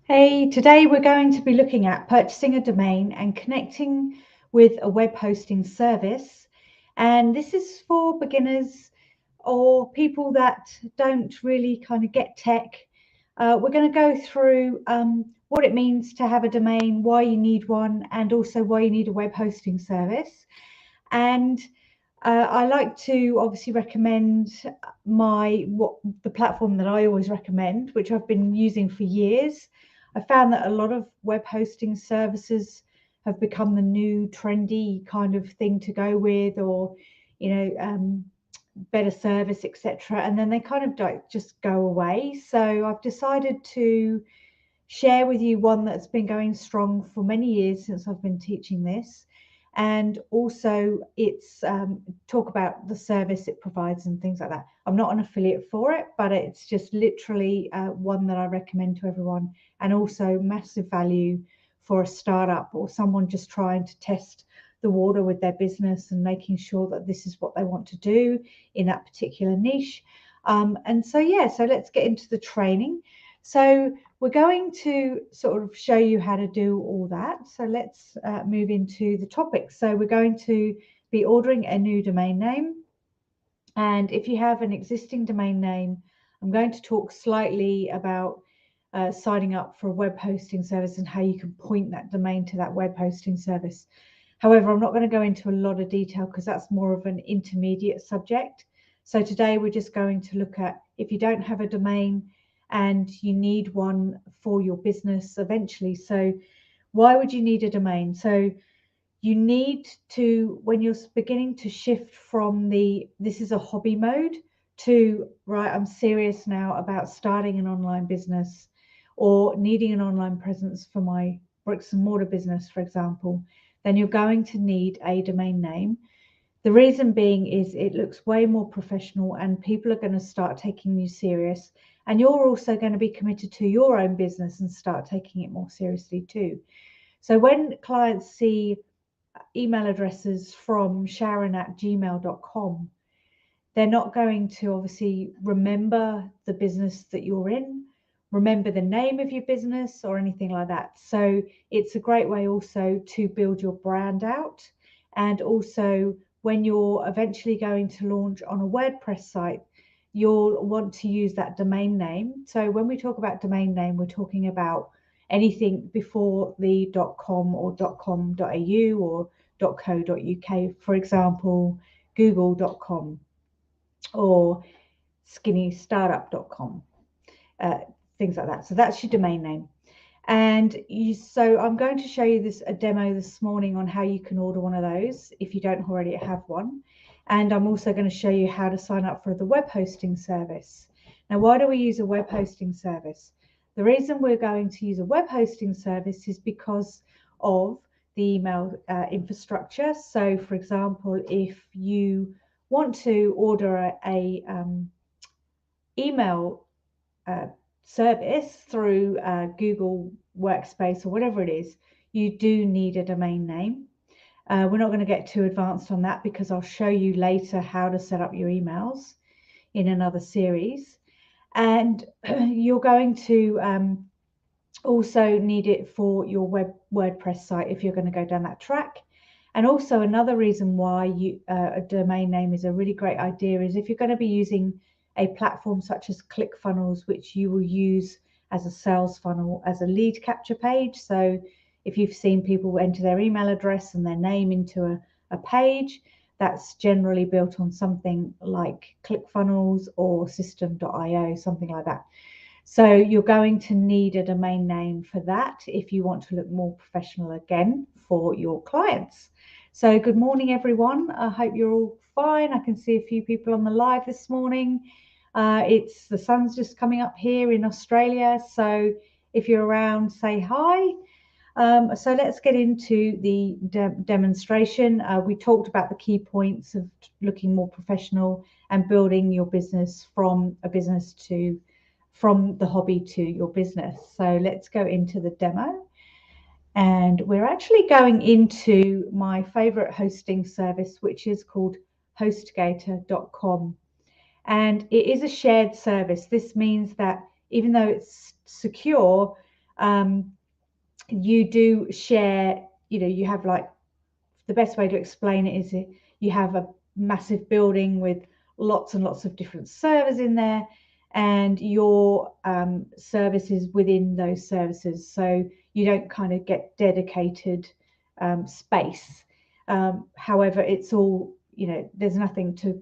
Hey, today we're going to be looking at purchasing a domain and connecting with a web hosting service. And this is for beginners or people that don't really kind of get tech. We're going to go through what it means to have a domain, why you need one, and also why you need a web hosting service. And I like to obviously recommend the platform that I always recommend, which I've been using for years. I found that a lot of web hosting services have become the new trendy kind of thing to go with, or better service, etc. And then they kind of don't just go away. So I've decided to share with you one that's been going strong for many years since I've been teaching this. And also, it's talk about the service it provides and things like that. I'm not an affiliate for it, but it's just literally one that I recommend to everyone, and also massive value for a startup or someone just trying to test the water with their business and making sure that this is what they want to do in that particular niche. So let's get into the training. So we're going to sort of show you how to do all that. So let's move into the topic. So we're going to be ordering a new domain name. And if you have an existing domain name, I'm going to talk slightly about signing up for a web hosting service and how you can point that domain to that web hosting service. However, I'm not going to go into a lot of detail because that's more of an intermediate subject. So today we're just going to look at if you don't have a domain and you need one for your business eventually. So why would you need a domain? So you need to, when you're beginning to shift from this is a hobby mode to, right, I'm serious now about starting an online business or needing an online presence for my bricks and mortar business, for example, then you're going to need a domain name. The reason being is it looks way more professional and people are going to start taking you serious. And you're also going to be committed to your own business and start taking it more seriously too. So when clients see email addresses from sharon@gmail.com, they're not going to obviously remember the business that you're in, remember the name of your business or anything like that. So it's a great way also to build your brand out. And also, when you're eventually going to launch on a WordPress site, you'll want to use that domain name. So when we talk about domain name, we're talking about anything before the .com or .com.au or .co.uk, for example, google.com or skinnystartup.com, uh, things like that. So that's your domain name. So I'm going to show you a demo this morning on how you can order one of those if you don't already have one. And I'm also going to show you how to sign up for the web hosting service. Now, why do we use a web hosting service? The reason we're going to use a web hosting service is because of the email infrastructure. So, for example, if you want to order a email uh, service through Google Workspace or whatever it is, you do need a domain name. We're not going to get too advanced on that because I'll show you later how to set up your emails in another series. And you're going to also need it for your WordPress site if you're going to go down that track. And also another reason why a domain name is a really great idea is if you're going to be using a platform such as ClickFunnels, which you will use as a sales funnel, as a lead capture page. So if you've seen people enter their email address and their name into a page, that's generally built on something like ClickFunnels or System.io, something like that. So you're going to need a domain name for that if you want to look more professional again for your clients. So good morning, everyone. I hope you're all fine. I can see a few people on the live this morning. It's the sun's just coming up here in Australia. So if you're around, say hi. So let's get into the demonstration. We talked about the key points of looking more professional and building your business from the hobby to your business. So let's go into the demo. And we're actually going into my favorite hosting service, which is called HostGator.com. And it is a shared service. This means that even though it's secure, you do share, you have like, the best way to explain it is you have a massive building with lots and lots of different servers in there, and your services within those services. So you don't kind of get dedicated space. However, it's all, there's nothing to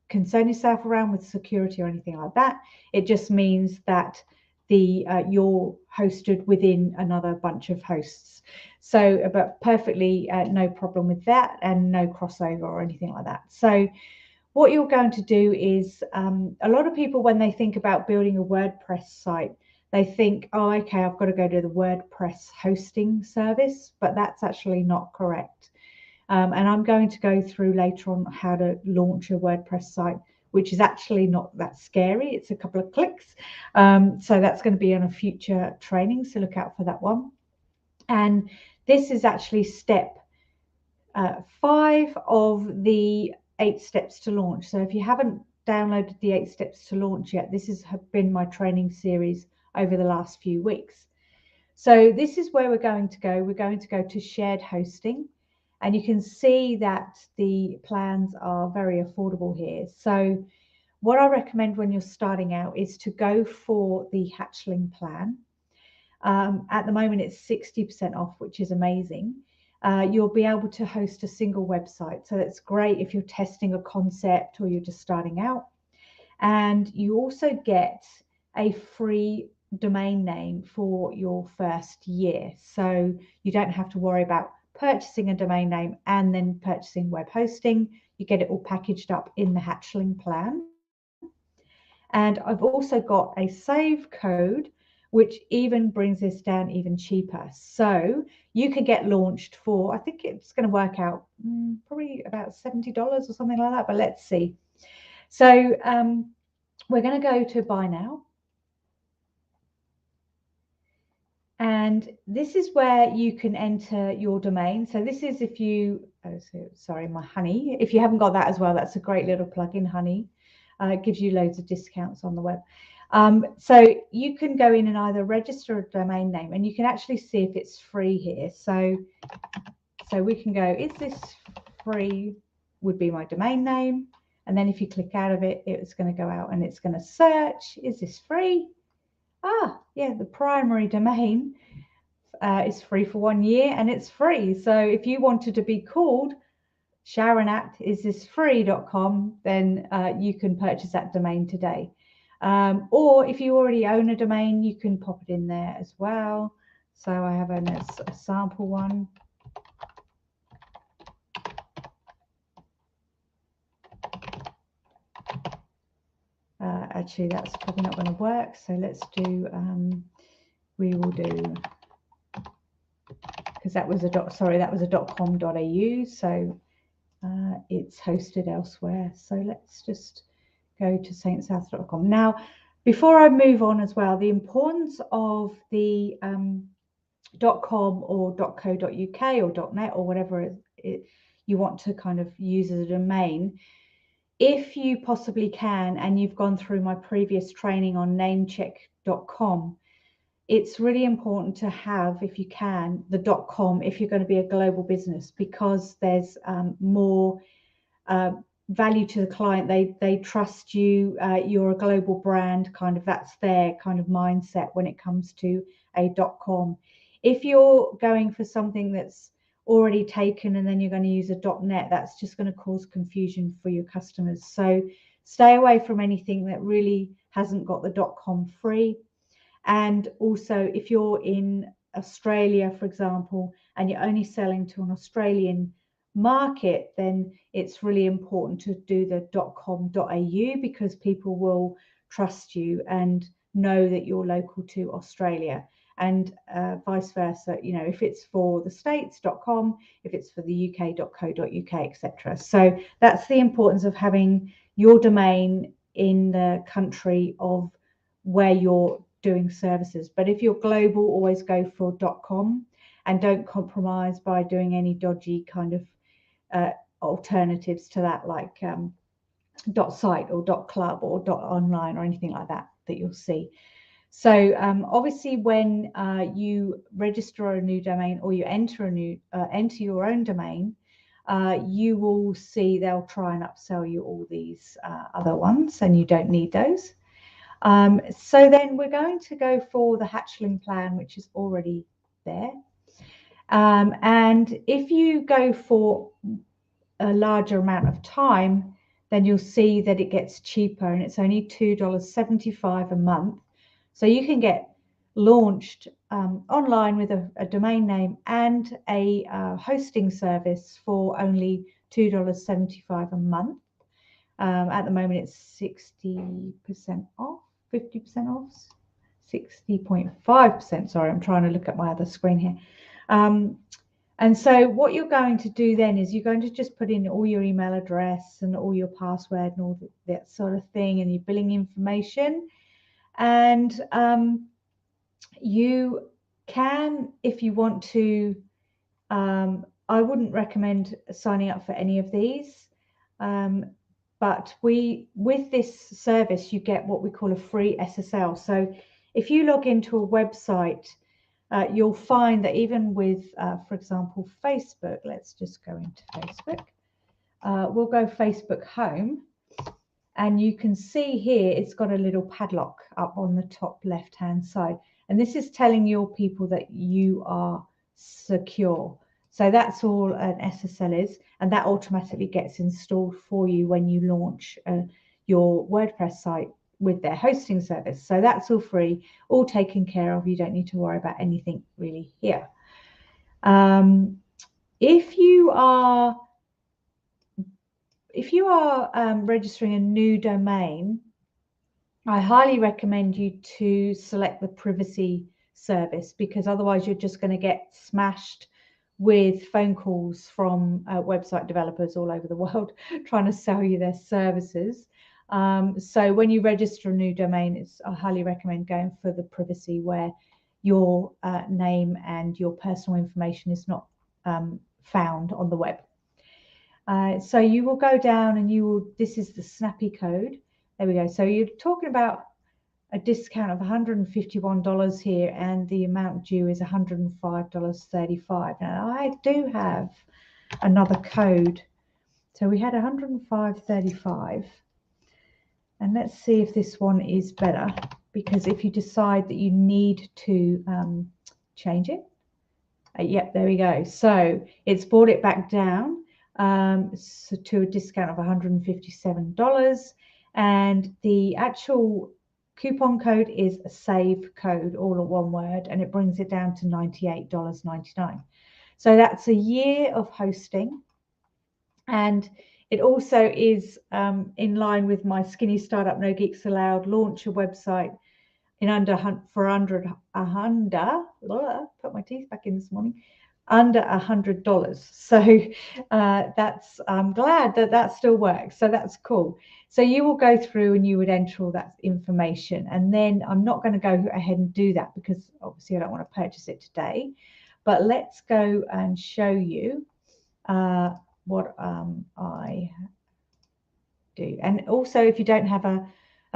concern yourself around with security or anything like that. It just means that you're hosted within another bunch of hosts. So, but perfectly no problem with that, and no crossover or anything like that. So what you're going to do is, a lot of people, when they think about building a WordPress site, they think, oh, okay, I've got to go to the WordPress hosting service, but that's actually not correct. And I'm going to go through later on how to launch a WordPress site, which is actually not that scary. It's a couple of clicks. So that's going to be on a future training, so look out for that one. And this is actually step 5 of the 8 steps to launch. So if you haven't downloaded the 8 steps to launch yet, this has been my training series over the last few weeks. So this is where we're going to go. We're going to go to shared hosting, and you can see that the plans are very affordable here. So what I recommend when you're starting out is to go for the Hatchling plan. At the moment, it's 60% off, which is amazing. You'll be able to host a single website. So that's great if you're testing a concept or you're just starting out. And you also get a free domain name for your first year. So you don't have to worry about purchasing a domain name and then purchasing web hosting. You get it all packaged up in the Hatchling plan. And I've also got a save code, which even brings this down even cheaper. So you can get launched for, I think it's going to work out probably about $70 or something like that, but let's see. So we're going to go to buy now. And this is where you can enter your domain. So this is if you, sorry, my Honey. If you haven't got that as well, that's a great little plugin, Honey. It gives you loads of discounts on the web. So you can go in and either register a domain name, and you can actually see if it's free here. So we can go, is this free, would be my domain name. And then if you click out of it, it's going to go out and it's going to search, is this free? Ah, yeah, the primary domain is free for 1 year, and it's free. So if you wanted to be called sharon@isthisfree.com, then you can purchase that domain today. Or if you already own a domain, you can pop it in there as well. So I have a sample one. Actually, that's probably not going to work. So let's do, we will do, because that was a .com.au. So it's hosted elsewhere. So let's just go to saintsouth.com. Now, before I move on as well, the importance of the .com or .co.uk or .net or whatever you want to kind of use as a domain, if you possibly can, and you've gone through my previous training on namecheck.com, it's really important to have, if you can, the .com if you're going to be a global business, because there's more value to the client. They trust you. You're a global brand, kind of, that's their kind of mindset when it comes to a .com. If you're going for something that's already taken and then you're going to use a .net, that's just going to cause confusion for your customers. So stay away from anything that really hasn't got the .com free. And also, if you're in Australia, for example, and you're only selling to an Australian market, then it's really important to do the .com.au, because people will trust you and know that you're local to Australia, and vice versa. If it's for the States.com, if it's for the UK.co.uk, etc. So that's the importance of having your domain in the country of where you're doing services. But if you're global, always go for .com, and don't compromise by doing any dodgy kind of alternatives to that, like .site or .club or .online or anything like that you'll see. So obviously, when you register a new domain or you enter your own domain, you will see they'll try and upsell you all these other ones, and you don't need those. So then we're going to go for the Hatchling plan, which is already there. And if you go for a larger amount of time, then you'll see that it gets cheaper, and it's only $2.75 a month. So you can get launched online with a domain name and a hosting service for only $2.75 a month. At the moment, it's 60% off, 50% off, 60.5%. Sorry, I'm trying to look at my other screen here. And so what you're going to do then is you're going to just put in all your email address and all your password and all that sort of thing, and your billing information. And you can, if you want to, I wouldn't recommend signing up for any of these. But with this service, you get what we call a free SSL. So if you log into a website, you'll find that even with, for example, Facebook, let's just go into Facebook. We'll go Facebook Home, and you can see here it's got a little padlock up on the top left-hand side. And this is telling your people that you are secure. So that's all an SSL is, and that automatically gets installed for you when you launch your WordPress site with their hosting service. So that's all free, all taken care of. You don't need to worry about anything really here. If you are registering a new domain, I highly recommend you to select the privacy service, because otherwise you're just going to get smashed with phone calls from website developers all over the world trying to sell you their services. So when you register a new domain, I highly recommend going for the privacy, where your name and your personal information is not found on the web. So you will go down and this is the snappy code. There we go. So you're talking about a discount of $151 here, and the amount due is $105.35. Now I do have another code. So we had $105.35. And let's see if this one is better, because if you decide that you need to change it, yep, there we go. So it's brought it back down so to a discount of $157. And the actual coupon code is a save code, all at one word, and it brings it down to $98.99. So that's a year of hosting. And it also is in line with my Skinny Startup No Geeks Allowed launch a website in under put my teeth back in this morning, under $100. So I'm glad that still works. So that's cool. So you will go through and you would enter all that information. And then I'm not going to go ahead and do that, because obviously I don't want to purchase it today. But let's go and show you what I do. And also, if you don't have a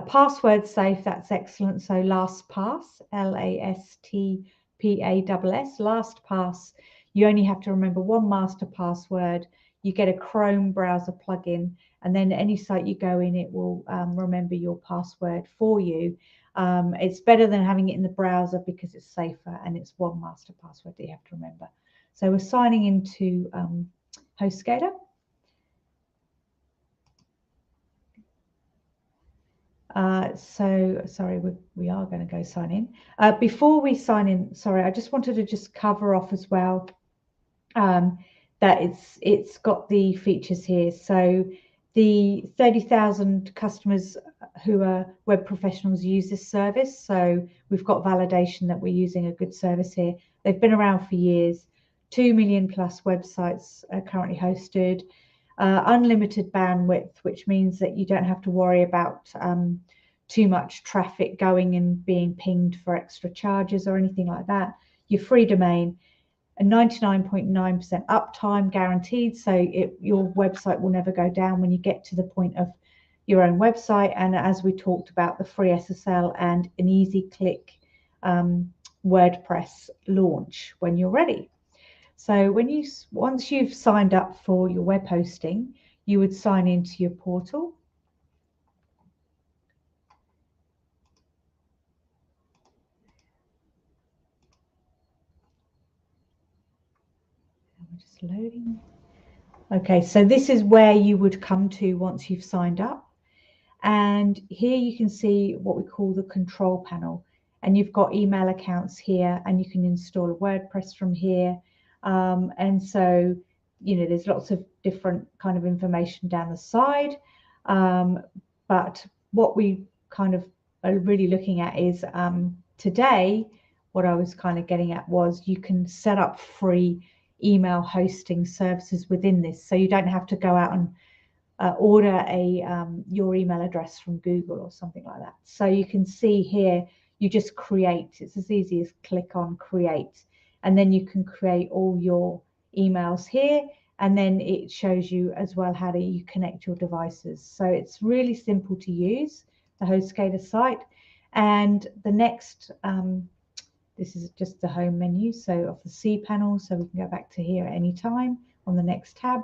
password safe, that's excellent. So LastPass, LastPass, LastPass. You only have to remember one master password. You get a Chrome browser plugin, and then any site you go in, it will remember your password for you. It's better than having it in the browser, because it's safer, and it's one master password that you have to remember. So we're signing into HostGator. So sorry, we are going to go sign in. Before we sign in, sorry, I just wanted to just cover off as well that it's got the features here. So the 30,000 customers who are web professionals use this service. So we've got validation that we're using a good service here. They've been around for years. 2 million plus websites are currently hosted. Unlimited bandwidth, which means that you don't have to worry about too much traffic going and being pinged for extra charges or anything like that. Your free domain, a 99.9% uptime guaranteed, so your website will never go down when you get to the point of your own website. And as we talked about, the free SSL and an easy click WordPress launch when you're ready. So once you've signed up for your web hosting, you would sign into your portal. I'm just loading. Okay, so this is where you would come to once you've signed up. And here you can see what we call the control panel. And you've got email accounts here, and you can install WordPress from here. And so, there's lots of different kind of information down the side. But what we kind of are really looking at is today, what I was kind of getting at was you can set up free email hosting services within this. So you don't have to go out and order your email address from Google or something like that. So you can see here, you just create. It's as easy as click on create, and then you can create all your emails here, and then it shows you as well how you connect your devices. So it's really simple to use, the HostGator site. And the next, this is just the home menu, so of the cPanel, so we can go back to here at any time on the next tab.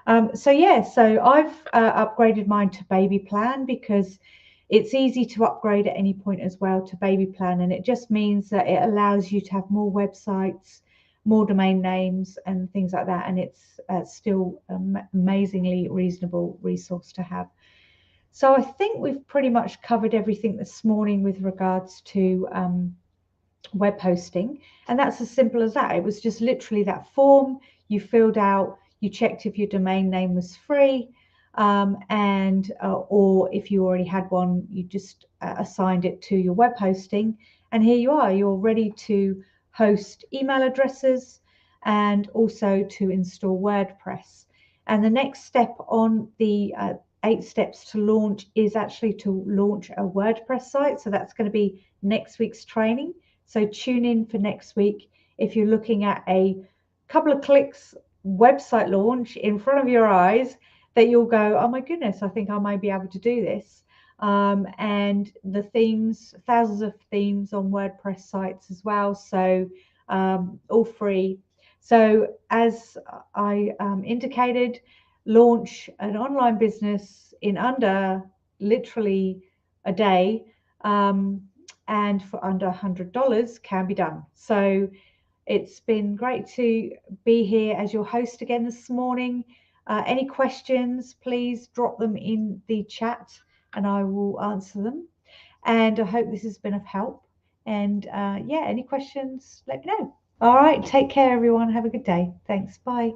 So I've upgraded mine to Baby Plan because it's easy to upgrade at any point as well to Baby Plan, and it just means that it allows you to have more websites, more domain names and things like that, and it's still an amazingly reasonable resource to have. So I think we've pretty much covered everything this morning with regards to web hosting, and that's as simple as that. It was just literally that form you filled out, you checked if your domain name was free, or if you already had one, you just assigned it to your web hosting, and here you are, you're ready to host email addresses and also to install WordPress. And the next step on the 8 steps to launch is actually to launch a WordPress site. So that's going to be next week's training. So tune in for next week if you're looking at a couple of clicks website launch in front of your eyes, that you'll go, oh my goodness, I think I might be able to do this. And the themes, thousands of themes on WordPress sites as well. So all free. So as I indicated, launch an online business in under literally a day, and for under $100 can be done. So it's been great to be here as your host again this morning. Any questions, please drop them in the chat and I will answer them. And I hope this has been of help. And any questions, let me know. All right, take care, everyone. Have a good day. Thanks. Bye.